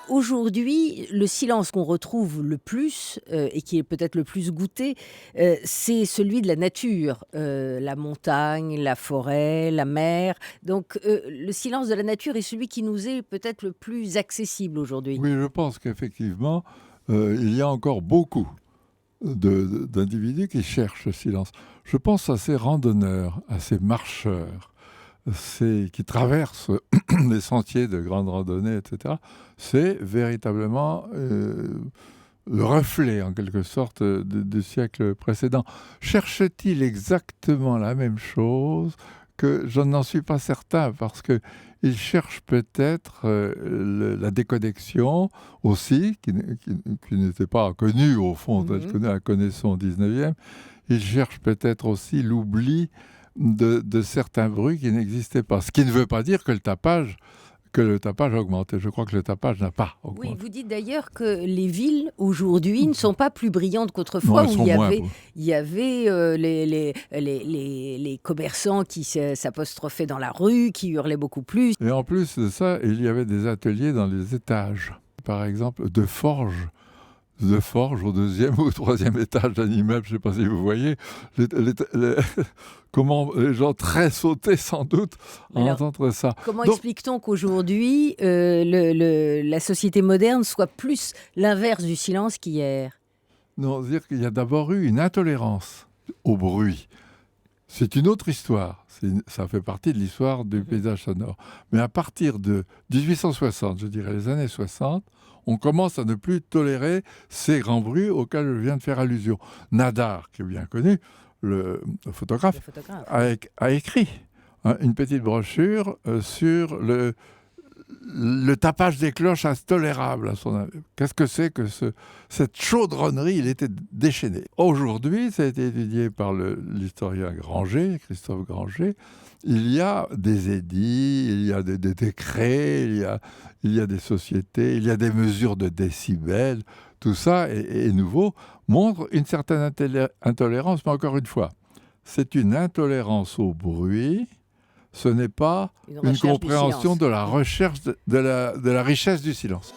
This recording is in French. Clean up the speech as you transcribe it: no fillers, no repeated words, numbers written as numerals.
Aujourd'hui, le silence qu'on retrouve le plus, et qui est peut-être le plus goûté, c'est celui de la nature, la montagne, la forêt, la mer. Donc, le silence de la nature est celui qui nous est peut-être le plus accessible aujourd'hui. Oui, je pense qu'effectivement, il y a encore beaucoup d'individus qui cherchent le silence. Je pense à ces randonneurs, à ces marcheurs, qui traversent les sentiers de grande randonnée, etc. C'est véritablement le reflet, en quelque sorte, du siècle précédent. Cherche-t-il exactement la même chose que je n'en suis pas certain, parce qu'il cherche peut-être la déconnexion aussi, qui n'était pas connue au fond, telle que nous la connaissons au 19e. Il cherche peut-être aussi l'oubli de certains bruits qui n'existaient pas. Ce qui ne veut pas dire que le tapage a augmenté. Je crois que le tapage n'a pas Oui, augmenté. vous dites d'ailleurs que les villes aujourd'hui ne sont pas plus brillantes Non, qu'autrefois, elles où sont moins. il y avait les commerçants qui s'apostrophaient dans la rue, qui hurlaient beaucoup plus. Et en plus de ça, il y avait des ateliers dans les étages. Par exemple, de forge au deuxième ou au troisième étage d'un immeuble, je ne sais pas si vous voyez, comment les gens très sautés sans doute à Alors, entendre ça. comment Donc, explique-t-on qu'aujourd'hui, la société moderne soit plus l'inverse du silence qu'hier? non, dire qu'il y a d'abord eu une intolérance au bruit. C'est une autre histoire. Ça fait partie de l'histoire du paysage sonore. Mais à partir de 1860, je dirais les années 60, on commence à ne plus tolérer ces grands bruits auxquels je viens de faire allusion. Nadar, qui est bien connu, le photographe, Le photographe. a écrit une petite brochure sur le tapage des cloches intolérable à son avis. Qu'est-ce que c'est que cette chaudronnerie? Il était déchaîné. Aujourd'hui, ça a été étudié par l'historien Granger, Christophe Granger. Il y a des édits, il y a des décrets, il y a des sociétés, il y a des mesures de décibels. Tout ça est nouveau, montre une certaine intolérance, mais encore une fois, c'est une intolérance au bruit. Ce n'est pas une compréhension de la recherche de la richesse du silence.